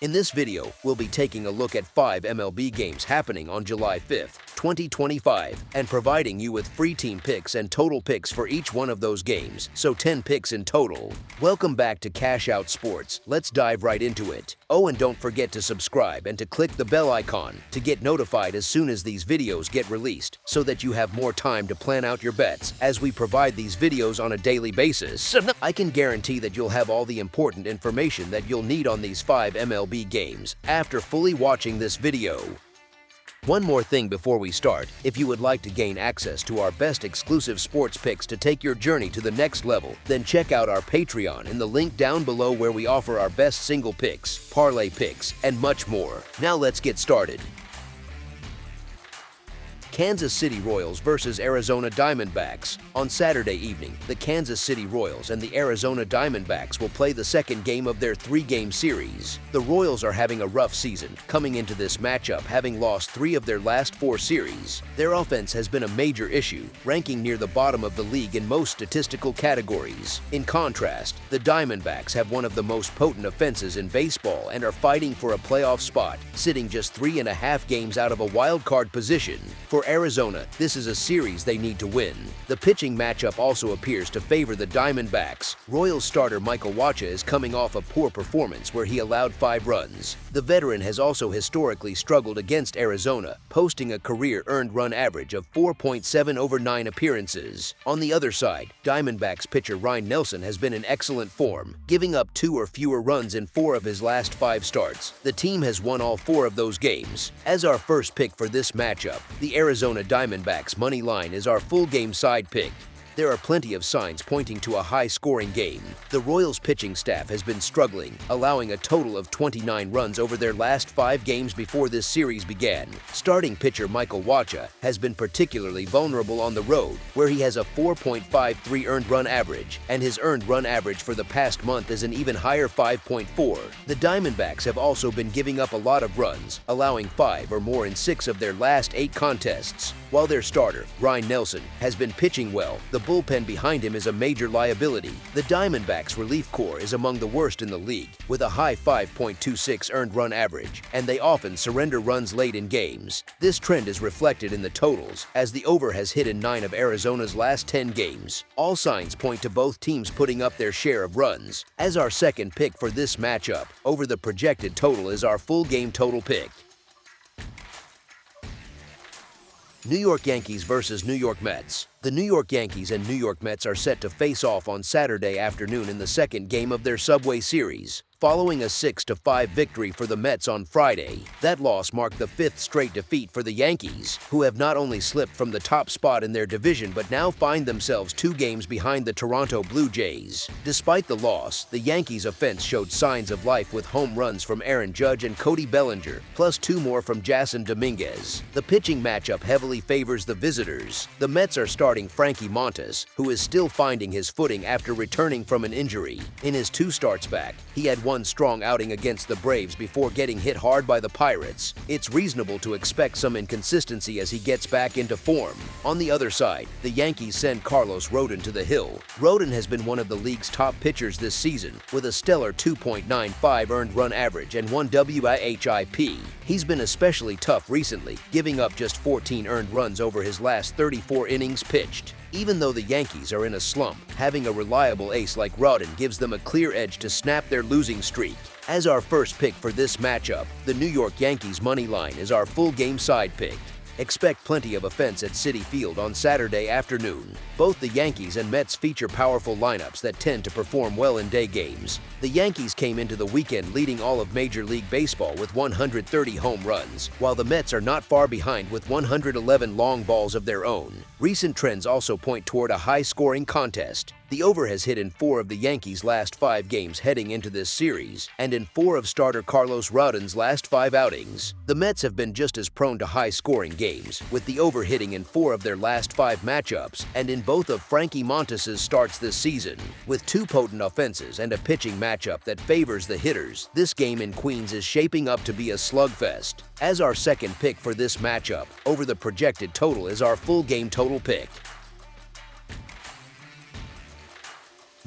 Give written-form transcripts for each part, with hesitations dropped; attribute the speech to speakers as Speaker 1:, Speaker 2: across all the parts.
Speaker 1: In this video, we'll be taking a look at 5 MLB games happening on July 5th, 2025, and providing you with free team picks and total picks for each one of those games, so 10 picks in total. Welcome back to Cash Out Sports. Let's dive right into it. Oh, and don't forget to subscribe and to click the bell icon to get notified as soon as these videos get released, so that you have more time to plan out your bets as we provide these videos on a daily basis. I can guarantee that you'll have all the important information that you'll need on these 5 MLB games after fully watching this video. One more thing before we start: if you would like to gain access to our best exclusive sports picks to take your journey to the next level, then check out our Patreon in the link down below, where we offer our best single picks, parlay picks, and much more. Now let's get started. Kansas City Royals versus Arizona Diamondbacks. On Saturday evening, the Kansas City Royals and the Arizona Diamondbacks will play the second game of their 3-game series. The Royals are having a rough season, coming into this matchup having lost 3 of their last 4 series. Their offense has been a major issue, ranking near the bottom of the league in most statistical categories. In contrast, the Diamondbacks have one of the most potent offenses in baseball and are fighting for a playoff spot, sitting just 3.5 games out of a wild card position. For Arizona, this is a series they need to win. The pitching matchup also appears to favor the Diamondbacks. Royals starter Michael Wacha is coming off a poor performance where he allowed 5 runs. The veteran has also historically struggled against Arizona, posting a career earned run average of 4.7 over 9 appearances. On the other side, Diamondbacks pitcher Ryne Nelson has been in excellent form, giving up 2 or fewer runs in 4 of his last 5 starts. The team has won all 4 of those games. As our first pick for this matchup, the Arizona Diamondbacks money line is our full game side pick. There are plenty of signs pointing to a high-scoring game. The Royals pitching staff has been struggling, allowing a total of 29 runs over their last 5 games before this series began. Starting pitcher Michael Wacha has been particularly vulnerable on the road, where he has a 4.53 earned run average, and his earned run average for the past month is an even higher 5.4. The Diamondbacks have also been giving up a lot of runs, allowing 5 or more in 6 of their last 8 contests. While their starter, Ryne Nelson, has been pitching well, the bullpen behind him is a major liability. The Diamondbacks' relief corps is among the worst in the league, with a high 5.26 earned run average, and they often surrender runs late in games. This trend is reflected in the totals, as the over has hit in 9 of Arizona's last 10 games. All signs point to both teams putting up their share of runs. As our second pick for this matchup, over the projected total is our full game total pick. New York Yankees versus New York Mets. The New York Yankees and New York Mets are set to face off on Saturday afternoon in the second game of their Subway Series, following a 6-5 victory for the Mets on Friday. That loss marked the 5th straight defeat for the Yankees, who have not only slipped from the top spot in their division but now find themselves 2 games behind the Toronto Blue Jays. Despite the loss, the Yankees' offense showed signs of life with home runs from Aaron Judge and Cody Bellinger, plus 2 more from Jason Dominguez. The pitching matchup heavily favors the visitors. The Mets are starting Frankie Montas, who is still finding his footing after returning from an injury. In his 2 starts back, he had one strong outing against the Braves before getting hit hard by the Pirates. It's reasonable to expect some inconsistency as he gets back into form. On the other side, the Yankees send Carlos Rodon to the hill. Rodon has been one of the league's top pitchers this season, with a stellar 2.95 earned run average and 1 WHIP. He's been especially tough recently, giving up just 14 earned runs over his last 34 innings pitched. Even though the Yankees are in a slump, having a reliable ace like Rodon gives them a clear edge to snap their losing streak. As our first pick for this matchup, the New York Yankees money line is our full game side pick. Expect plenty of offense at Citi Field on Saturday afternoon. Both the Yankees and Mets feature powerful lineups that tend to perform well in day games. The Yankees came into the weekend leading all of Major League Baseball with 130 home runs, while the Mets are not far behind with 111 long balls of their own. Recent trends also point toward a high-scoring contest. The over has hit in 4 of the Yankees' last 5 games heading into this series, and in 4 of starter Carlos Rodon's last 5 outings. The Mets have been just as prone to high-scoring games, with the over hitting in 4 of their last 5 matchups, and in both of Frankie Montas' starts this season. With 2 potent offenses and a pitching matchup that favors the hitters, this game in Queens is shaping up to be a slugfest. As our second pick for this matchup, over the projected total is our full game total pick.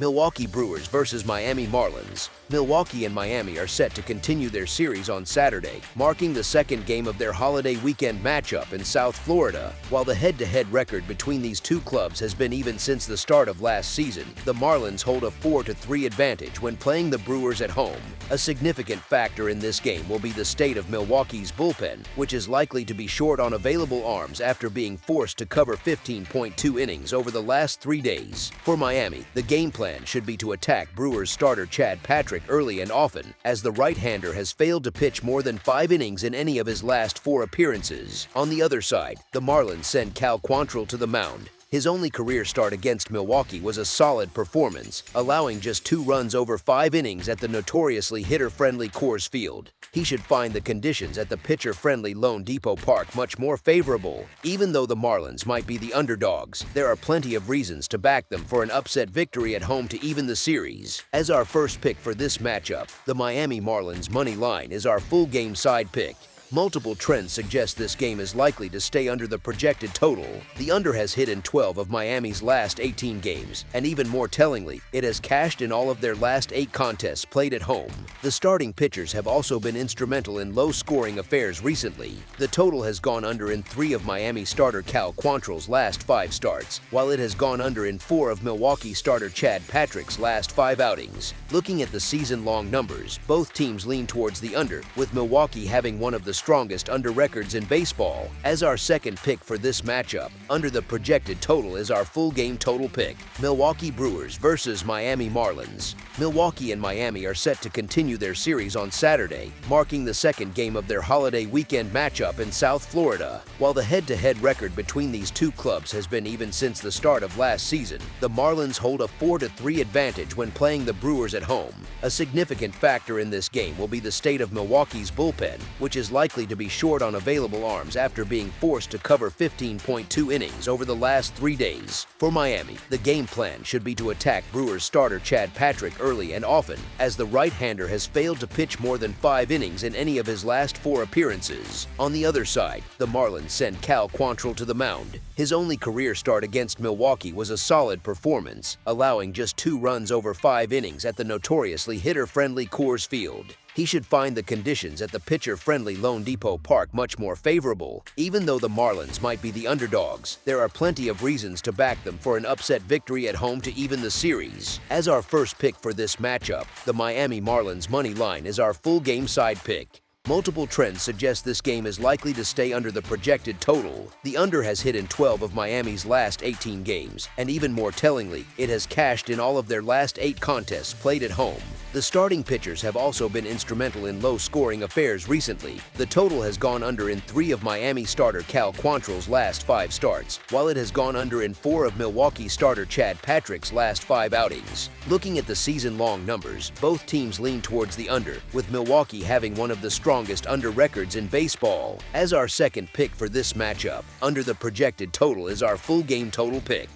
Speaker 1: Milwaukee Brewers versus Miami Marlins. Milwaukee and Miami are set to continue their series on Saturday, marking the second game of their holiday weekend matchup in South Florida. While the head-to-head record between these two clubs has been even since the start of last season, the Marlins hold a 4-3 advantage when playing the Brewers at home. A significant factor in this game will be the state of Milwaukee's bullpen, which is likely to be short on available arms after being forced to cover 15.2 innings over the last 3 days. For Miami, the game plan should be to attack Brewers starter Chad Patrick early and often, as the right-hander has failed to pitch more than 5 innings in any of his last 4 appearances. On the other side, the Marlins send Cal Quantrill to the mound. His only career start against Milwaukee was a solid performance, allowing just 2 runs over 5 innings at the notoriously hitter-friendly Coors Field. He should find the conditions at the pitcher-friendly Lone Depot Park much more favorable. Even though the Marlins might be the underdogs, there are plenty of reasons to back them for an upset victory at home to even the series. As our first pick for this matchup, the Miami Marlins money line is our full game side pick. Multiple trends suggest this game is likely to stay under the projected total. The under has hit in 12 of Miami's last 18 games, and even more tellingly, it has cashed in all of their last 8 contests played at home. The starting pitchers have also been instrumental in low-scoring affairs recently. The total has gone under in 3 of Miami starter Cal Quantrill's last 5 starts, while it has gone under in 4 of Milwaukee starter Chad Patrick's last 5 outings. Looking at the season-long numbers, both teams lean towards the under, with Milwaukee having one of the strongest under records in baseball. As our second pick for this matchup, under the projected total is our full game total pick, Milwaukee Brewers versus Miami Marlins. Milwaukee and Miami are set to continue their series on Saturday, marking the second game of their holiday weekend matchup in South Florida. While the head-to-head record between these two clubs has been even since the start of last season, the Marlins hold a 4-3 advantage when playing the Brewers at home. A significant factor in this game will be the state of Milwaukee's bullpen, which is likely to be short on available arms after being forced to cover 15.2 innings over the last 3 days. For Miami, the game plan should be to attack Brewers starter Chad Patrick early and often, as the right-hander has failed to pitch more than 5 innings in any of his last 4 appearances. On the other side, the Marlins send Cal Quantrill to the mound. His only career start against Milwaukee was a solid performance, allowing just 2 runs over 5 innings at the notoriously hitter-friendly Coors Field. He should find the conditions at the pitcher-friendly Lone Depot Park much more favorable. Even though the Marlins might be the underdogs, there are plenty of reasons to back them for an upset victory at home to even the series. As our first pick for this matchup, the Miami Marlins money line is our full game side pick. Multiple trends suggest this game is likely to stay under the projected total. The under has hit in 12 of Miami's last 18 games, and even more tellingly, it has cashed in all of their last 8 contests played at home. The starting pitchers have also been instrumental in low-scoring affairs recently. The total has gone under in 3 of Miami starter Cal Quantrill's last 5 starts, while it has gone under in 4 of Milwaukee starter Chad Patrick's last 5 outings. Looking at the season-long numbers, both teams lean towards the under, with Milwaukee having one of the strongest under records in baseball. As our second pick for this matchup, under the projected total is our full game total pick.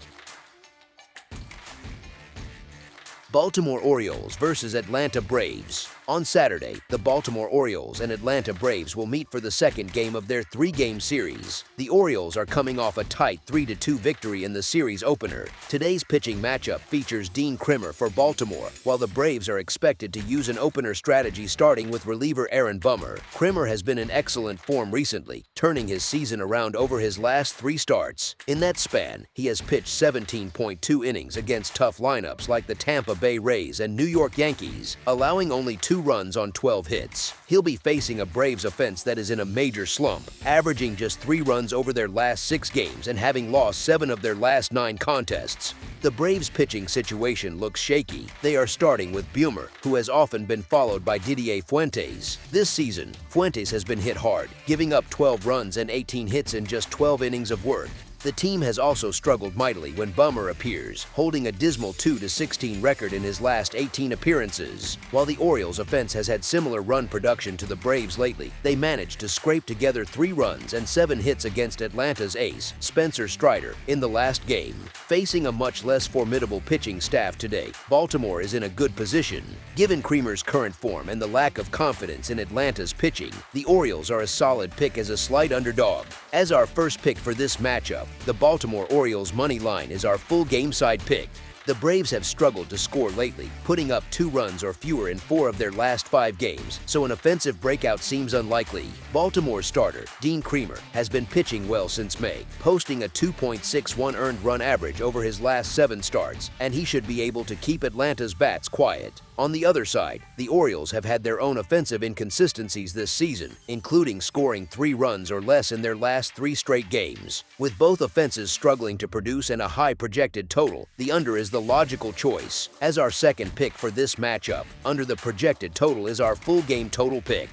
Speaker 1: Baltimore Orioles versus Atlanta Braves. On Saturday, the Baltimore Orioles and Atlanta Braves will meet for the second game of their 3-game series. The Orioles are coming off a tight 3-2 victory in the series opener. Today's pitching matchup features Dean Kremer for Baltimore, while the Braves are expected to use an opener strategy starting with reliever Aaron Bummer. Kremer has been in excellent form recently, turning his season around over his last 3 starts. In that span, he has pitched 17.2 innings against tough lineups like the Tampa Bay Rays and New York Yankees, allowing only 2 runs on 12 hits. He'll be facing a Braves offense that is in a major slump, averaging just 3 runs over their last 6 games and having lost 7 of their last 9 contests. The Braves' pitching situation looks shaky. They are starting with Bummer, who has often been followed by Didier Fuentes. This season, Fuentes has been hit hard, giving up 12 runs and 18 hits in just 12 innings of work. The team has also struggled mightily when Bummer appears, holding a dismal 2-16 record in his last 18 appearances. While the Orioles' offense has had similar run production to the Braves lately, they managed to scrape together 3 runs and 7 hits against Atlanta's ace, Spencer Strider, in the last game. Facing a much less formidable pitching staff today, Baltimore is in a good position. Given Kremer's current form and the lack of confidence in Atlanta's pitching, the Orioles are a solid pick as a slight underdog. As our first pick for this matchup, the Baltimore Orioles money line is our full game side pick. The Braves have struggled to score lately, putting up 2 runs or fewer in 4 of their last 5 games, so an offensive breakout seems unlikely. Baltimore starter Dean Kremer has been pitching well since May, posting a 2.61 earned run average over his last 7 starts, and he should be able to keep Atlanta's bats quiet. On the other side, the Orioles have had their own offensive inconsistencies this season, including scoring 3 runs or less in their last 3 straight games. With both offenses struggling to produce and a high projected total, the under is the logical choice. As our second pick for this matchup, under the projected total is our full game total pick.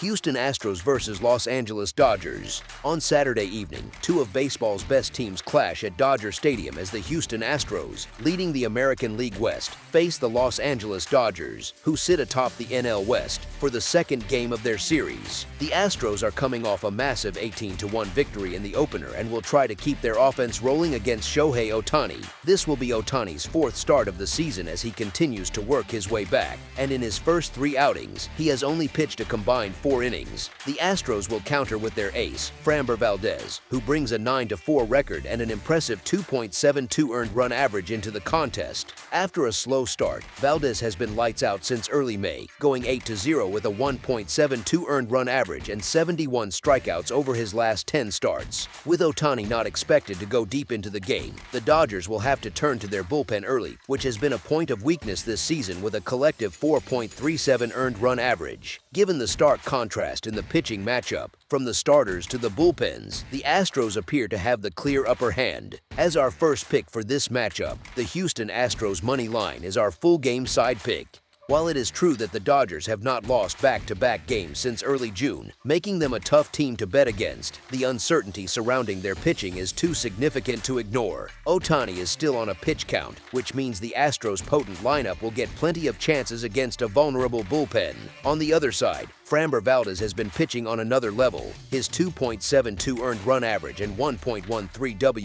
Speaker 1: Houston Astros versus Los Angeles Dodgers. On Saturday evening, 2 of baseball's best teams clash at Dodger Stadium as the Houston Astros, leading the American League West, face the Los Angeles Dodgers, who sit atop the NL West, for the second game of their series. The Astros are coming off a massive 18-1 victory in the opener and will try to keep their offense rolling against Shohei Ohtani. This will be Ohtani's 4th start of the season as he continues to work his way back, and in his first 3 outings, he has only pitched a combined 4 innings. The Astros will counter with their ace, Framber Valdez, who brings a 9-4 record and an impressive 2.72 earned run average into the contest. After a slow start, Valdez has been lights out since early May, going 8-0 with a 1.72 earned run average and 71 strikeouts over his last 10 starts. With Ohtani not expected to go deep into the game, the Dodgers will have to turn to their bullpen early, which has been a point of weakness this season with a collective 4.37 earned run average. Given the stark contrast in the pitching matchup, from the starters to the bullpens, the Astros appear to have the clear upper hand. As our first pick for this matchup, the Houston Astros money line is our full game side pick. While it is true that the Dodgers have not lost back-to-back games since early June, making them a tough team to bet against, the uncertainty surrounding their pitching is too significant to ignore. Ohtani is still on a pitch count, which means the Astros' potent lineup will get plenty of chances against a vulnerable bullpen. On the other side, Framber Valdez has been pitching on another level. His 2.72 earned run average and 1.13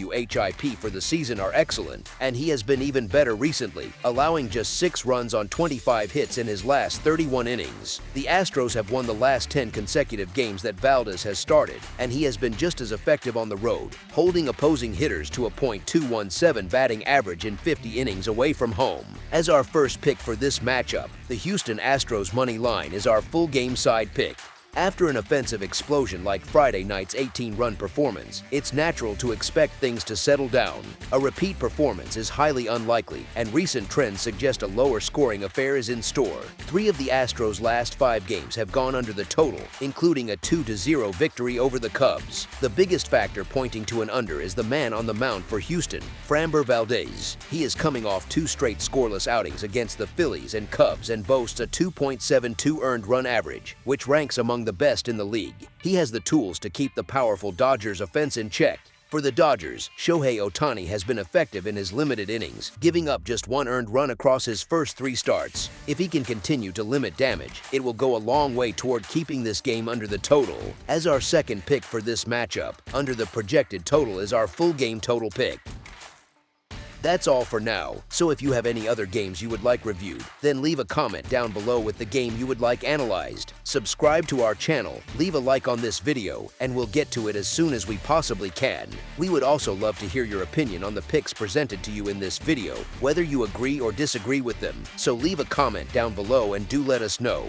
Speaker 1: WHIP for the season are excellent, and he has been even better recently, allowing just 6 runs on 25 hits in his last 31 innings. The Astros have won the last 10 consecutive games that Valdez has started, and he has been just as effective on the road, holding opposing hitters to a .217 batting average in 50 innings away from home. As our first pick for this matchup, the Houston Astros money line is our full game side pick. After an offensive explosion like Friday night's 18-run performance, it's natural to expect things to settle down. A repeat performance is highly unlikely, and recent trends suggest a lower-scoring affair is in store. 3 of the Astros' last 5 games have gone under the total, including a 2-0 victory over the Cubs. The biggest factor pointing to an under is the man on the mound for Houston, Framber Valdez. He is coming off 2 straight scoreless outings against the Phillies and Cubs and boasts a 2.72 earned run average, which ranks among the best in the league. He has the tools to keep the powerful Dodgers offense in check. For the Dodgers, Shohei Ohtani has been effective in his limited innings, giving up just 1 earned run across his first 3 starts. If he can continue to limit damage, it will go a long way toward keeping this game under the total. As our second pick for this matchup, under the projected total is our full game total pick. That's all for now, so if you have any other games you would like reviewed, then leave a comment down below with the game you would like analyzed. Subscribe to our channel, leave a like on this video, and we'll get to it as soon as we possibly can. We would also love to hear your opinion on the picks presented to you in this video, whether you agree or disagree with them, so leave a comment down below and do let us know.